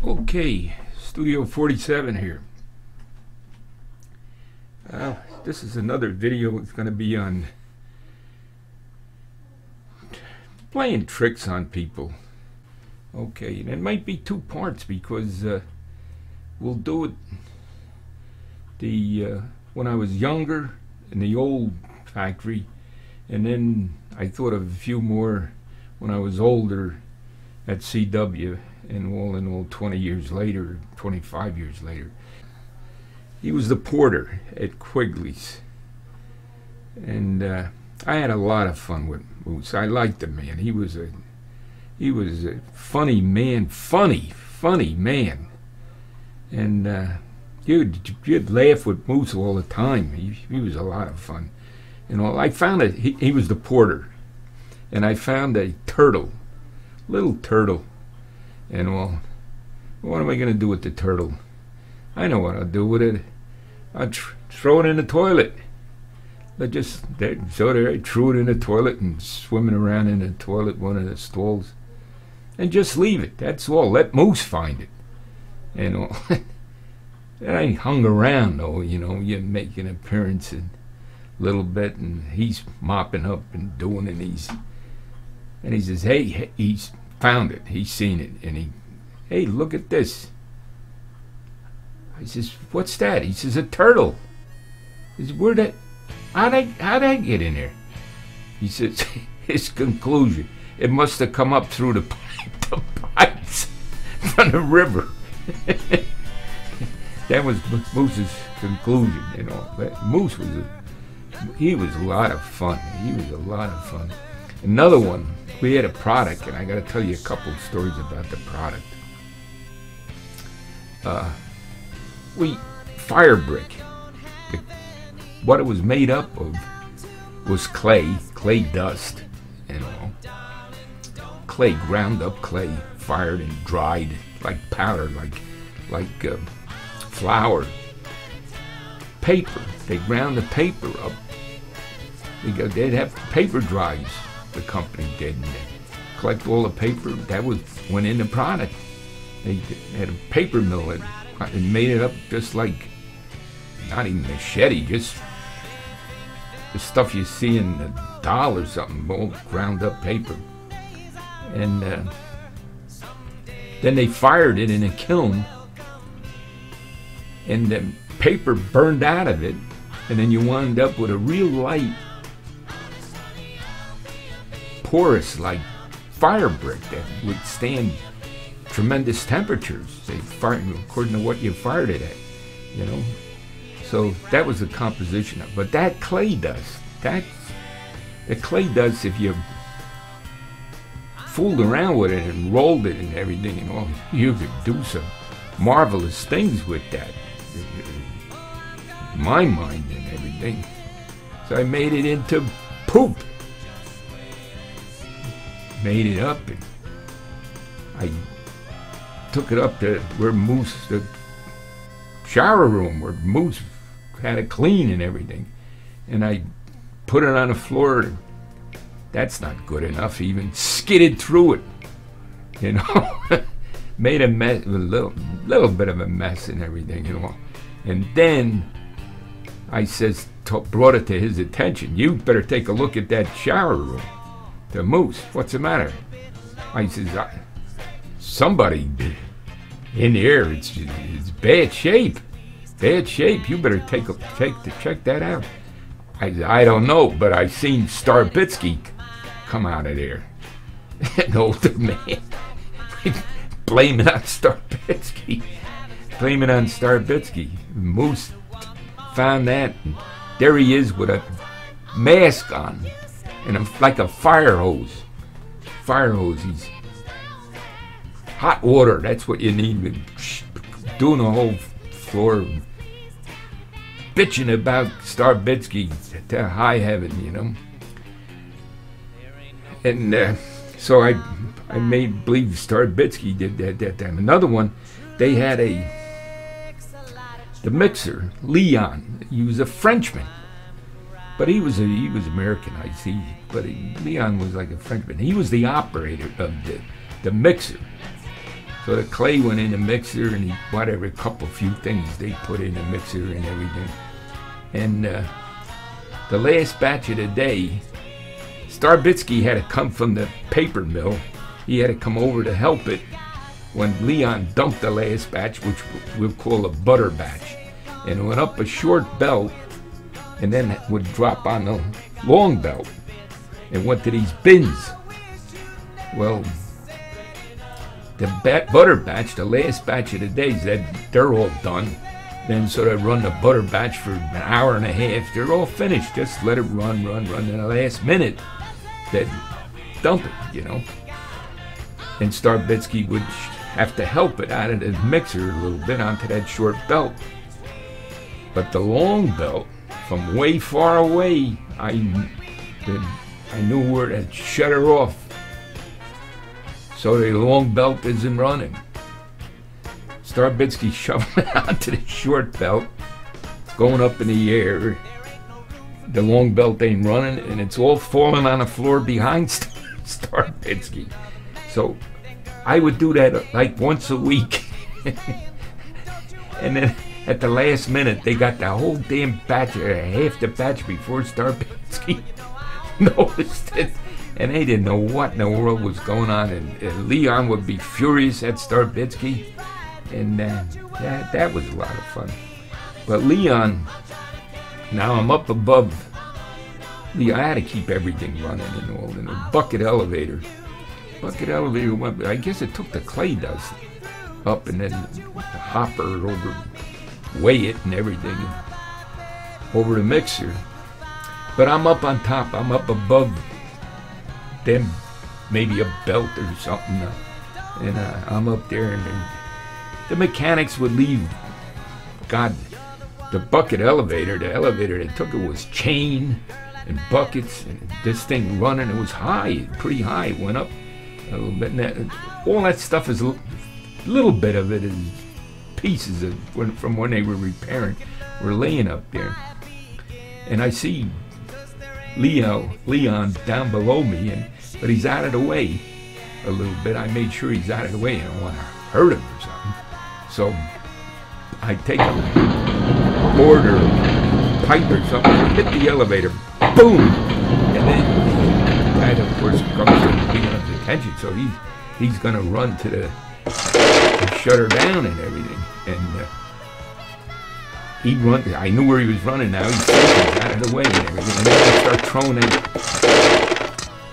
Okay, Studio 47 here. This is another video. It's going to be on playing tricks on people. Okay, and it might be two parts because we'll do it when I was younger in the old factory, and then I thought of a few more when I was older at CW, and all in all 20 years later, 25 years later. He was the porter at Quigley's, and I had a lot of fun with Moose. I liked him, man. He was a funny man, funny man, and you'd laugh with Moose all the time. He was a lot of fun. You know, I found that he was the porter, and I found a turtle, little turtle, and well, what am I going to do with the turtle? I know what I'll do with it. I'll throw it in the toilet. I threw it in the toilet and swimming around in the toilet, one of the stalls, and just leave it. That's all. Let Moose find it. And all. And I hung around, though. You know, you make an appearance a little bit, and he's mopping up and doing it. And he says, "Hey, he's found it. He's seen it." And hey, look at this. I says, "What's that?" He says, "A turtle." He says, how'd I get in there? He says, his conclusion, it must have come up through the pipes from the river. That was Moose's conclusion, you know. But Moose was a lot of fun. He was a lot of fun. Another one, we had a product, and I got to tell you a couple of stories about the product. Fire brick. What it was made up of was clay dust, and all. Clay, ground up clay, fired and dried like powder, like flour. Paper. They ground the paper up. They'd have paper drives. The company did. And they collect all the paper that went in the product. They had a paper mill and made it up just like, not even machete, just the stuff you see in the doll or something, all ground up paper. And then they fired it in a kiln, and the paper burned out of it, and then you wound up with a real light, porous, like fire brick that would stand tremendous temperatures. They fired according to what you fired it at, you know. So that was the composition of it. But that clay dust, the clay dust, if you fooled around with it and rolled it and everything and all, you could do some marvelous things with that. My mind and everything. So I made it into poop. Made it up, and I took it up to where Moose, the shower room where Moose had it clean and everything, and I put it on the floor. That's not good enough. Even skidded through it, you know. Made a mess, a little bit of a mess and everything, you know. And then I brought it to his attention. You better take a look at that shower room. The Moose, what's the matter? I says, somebody in here, it's bad shape. Bad shape. You better check that out. I don't know, but I seen Starbitsky come out of there. An older man. Blame it on Starbitsky. Blame it on Starbitsky. Moose found that, and there he is with a mask on and like a fire hose. Fire hose. He's hot water. That's what you need. Doing the whole floor, bitching about Starbitsky to high heaven, you know. And so I made believe Starbitsky did that time. Another one, they had the mixer, Leon. He was a Frenchman, but he was Americanized. Leon was like a Frenchman. He was the operator of the mixer. So the clay went in the mixer, and whatever, a few things they put in the mixer and everything. And the last batch of the day, Starbitsky had to come from the paper mill. He had to come over to help it when Leon dumped the last batch, which we'll call a butter batch. And it went up a short belt and then would drop on the long belt and went to these bins. Well, the butter batch, the last batch of the days, they're all done. Then so they run the butter batch for an hour and a half. They're all finished. Just let it run. In the last minute, they'd dump it, you know. And Starbitsky would have to help it out of the mixer a little bit onto that short belt. But the long belt, from way far away, I knew where to shut her off. So the long belt isn't running. Starbitsky shoveling it onto the short belt. It's going up in the air. The long belt ain't running, and it's all falling on the floor behind Starbitsky. So I would do that like once a week. And then at the last minute, they got the whole damn batch, or half the batch before Starbitsky noticed it. And they didn't know what in the world was going on. And Leon would be furious at Starbitsky. And that was a lot of fun. But Leon, now I'm up above. I had to keep everything running and all. And a bucket elevator went, I guess it took the clay dust up, and then the hopper over, weigh it and everything over the mixer. But I'm up on top. I'm up above them, maybe a belt or something. And I'm up there, and the mechanics would leave. God, the bucket elevator, the elevator that took it was chain and buckets, and this thing running. It was high, pretty high. It went up a little bit. And all that stuff is a little bit of it is pieces from when they were repairing. We're laying up there, and I see Leon down below me, but he's out of the way a little bit. I made sure he's out of the way. I don't want to hurt him or something. So I take a board or a pipe or something, hit the elevator, boom! And then that, of course, comes to Leon's attention. So he's going to run to shut her down and everything. And he runs. I knew where he was running now. He's out of the way and everything. And then I start throwing it.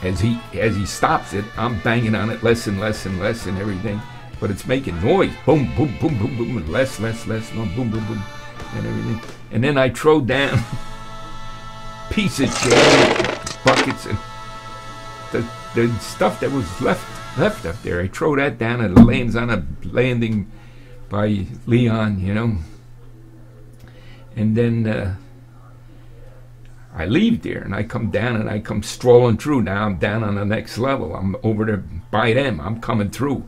As he stops it, I'm banging on it less and less and less and everything. But it's making noise. Boom, boom, boom, boom, boom, and less, no, boom, boom, boom, and everything. And then I throw down piece of chain, buckets, and the stuff that was left up there. I throw that down, and it lands on a landing by Leon, you know. And then I leave there, and I come down, and I come strolling through. Now I'm down on the next level. I'm over there by them. I'm coming through.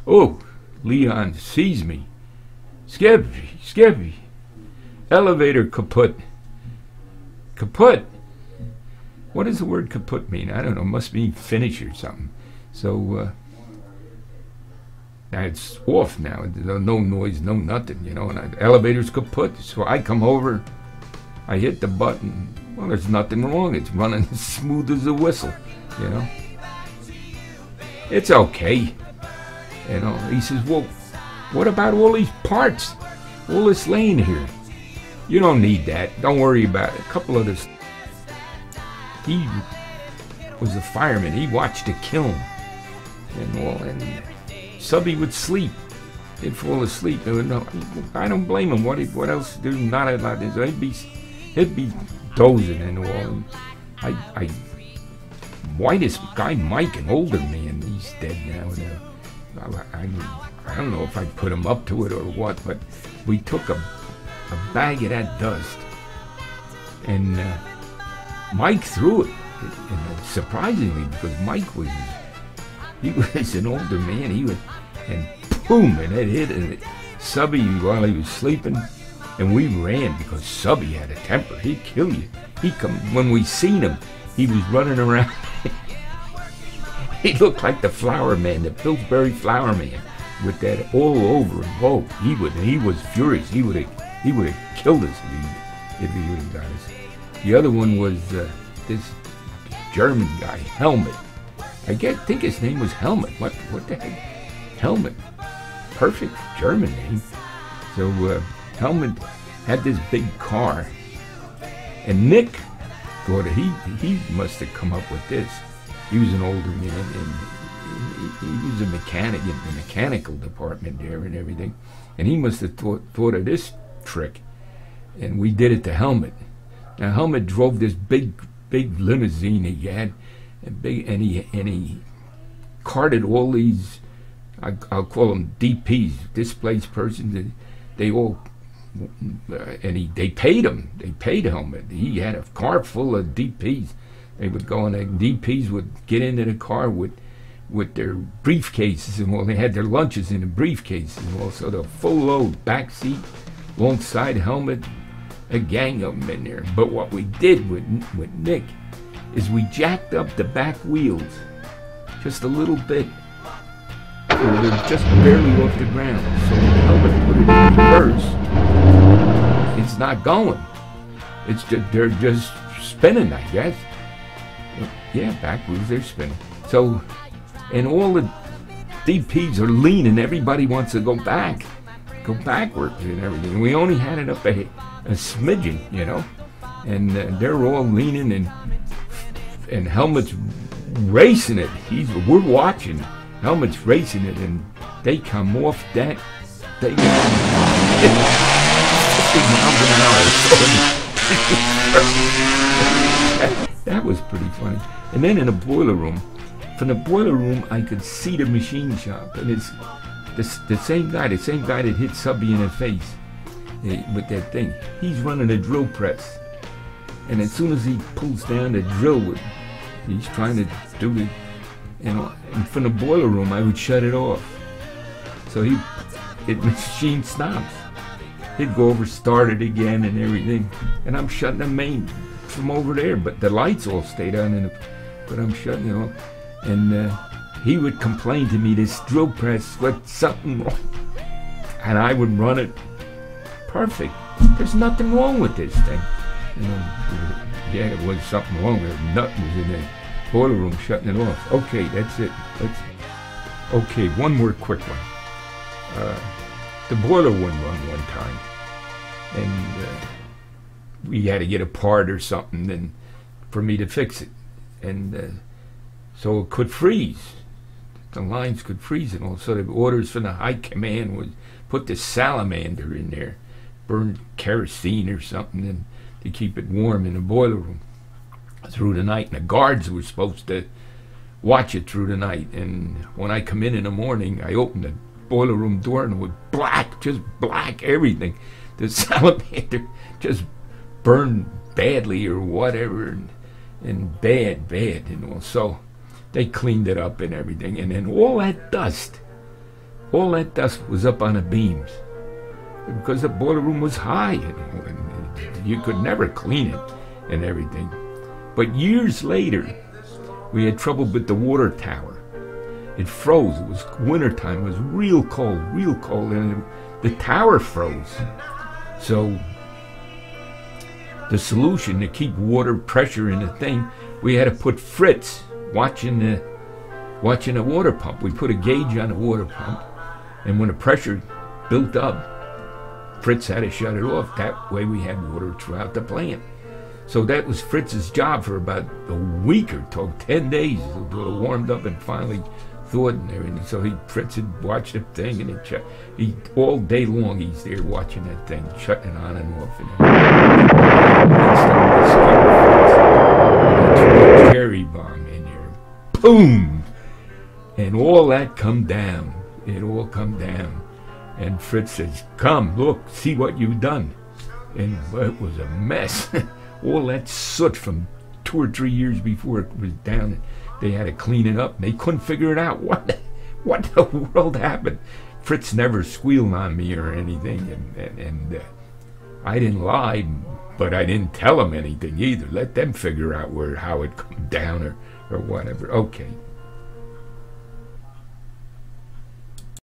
Oh, Leon sees me. Skippy. Elevator kaput. Kaput. What does the word kaput mean? I don't know. Must mean finish or something. So now it's off now. There's no noise, no nothing, you know. And the elevator's kaput. So I come over. I hit the button. Well, there's nothing wrong. It's running as smooth as a whistle, you know. It's okay. You know, he says, well, what about all these parts? All this laying here? You don't need that. Don't worry about it. A couple of this. He was a fireman. He watched it kill him. And all. And Subby would sleep. He'd fall asleep. I don't blame him. What else? There's not a lot. He'd be dozing and all. And whitest guy, Mike, an older man. He's dead now. I don't know if I put him up to it or what, but we took a bag of that dust, and Mike threw it. And surprisingly, because Mike was an older man, and boom, and it hit Subby while he was sleeping, and we ran because Subby had a temper. He'd kill you. When we seen him, he was running around. He looked like the flower man, the Pillsbury flower man. with that all over him. Whoa, he was furious. He would have killed us if he would have got us. The other one was this German guy, Helmut. Think his name was Helmut. What the heck? Helmut. Perfect German name. So Helmut had this big car, and Nick thought he must have come up with this. He was an older man, and he was a mechanic in the mechanical department there and everything, and he must have thought of this trick, and we did it to Helmut. Now Helmut drove this big limousine he had, and he carted all these, I'll call them DPs, displaced persons. They all, and they paid him. They paid Helmut. He had a car full of DPs. They would go, and the DPs would get into the car with their briefcases, and they had their lunches in the briefcases, and also the full load back seat alongside Helmut, a gang of them in there. But what we did with Nick is we jacked up the back wheels just a little bit, so they're just barely off the ground. So when Helmut put it in reverse, it's not going. They're just spinning, I guess. Yeah, back wheels, they're spinning. So, and all the DPs are leaning. Everybody wants to go backwards and everything. And we only had it up a smidgen, you know, and they're all leaning, and Helmut's racing it. We're watching. Helmut's racing it, and they come off that thing 50 miles an hour. That was pretty funny. And then in the boiler room, from the boiler room, I could see the machine shop, and it's the same guy that hit Subby in the face with that thing. He's running a drill press, and as soon as he pulls down the drill, he's trying to do it. And from the boiler room, I would shut it off. So the machine stops. He'd go over, start it again, and everything. And I'm shutting the main from over there, but the lights all stayed on. But I'm shutting it off. And he would complain to me, this drill press, what's something wrong? And I would run it perfect. There's nothing wrong with this thing. Yeah, there was something wrong. The nut was in the boiler room shutting it off. Okay, that's it. Okay, one more quick one. The boiler wouldn't run one time, and we had to get a part or something for me to fix it, and so it could freeze. The lines could freeze, and all. So the orders from the high command was put the salamander in there, burn kerosene or something, and to keep it warm in the boiler room through the night. And the guards were supposed to watch it through the night. And when I come in the morning, I open the boiler room door, and it was black, just black, everything. The salamander just burned badly or whatever, and bad, and all. So they cleaned it up and everything, and then all that dust was up on the beams because the boiler room was high, and you could never clean it and everything. But years later, we had trouble with the water tower. It froze. It was wintertime. It was real cold, and the tower froze. So the solution to keep water pressure in the thing, we had to put Fritz watching the water pump. We put a gauge on the water pump, and when the pressure built up, Fritz had to shut it off. That way we had water throughout the plant. So that was Fritz's job for about a week or 10 days until it warmed up and finally thawed and everything. So Fritz would watch the thing, and he all day long he's there watching that thing, shutting it on and off. And a cherry bomb in there, boom, and all that come down. It all come down, and Fritz says, "Come, look, see what you've done." And it was a mess. All that soot from 2 or 3 years before it was down. They had to clean it up. They couldn't figure it out. What the world happened? Fritz never squealed on me or anything, and I didn't lie, but I didn't tell them anything either. Let them figure out how it come down or whatever. Okay.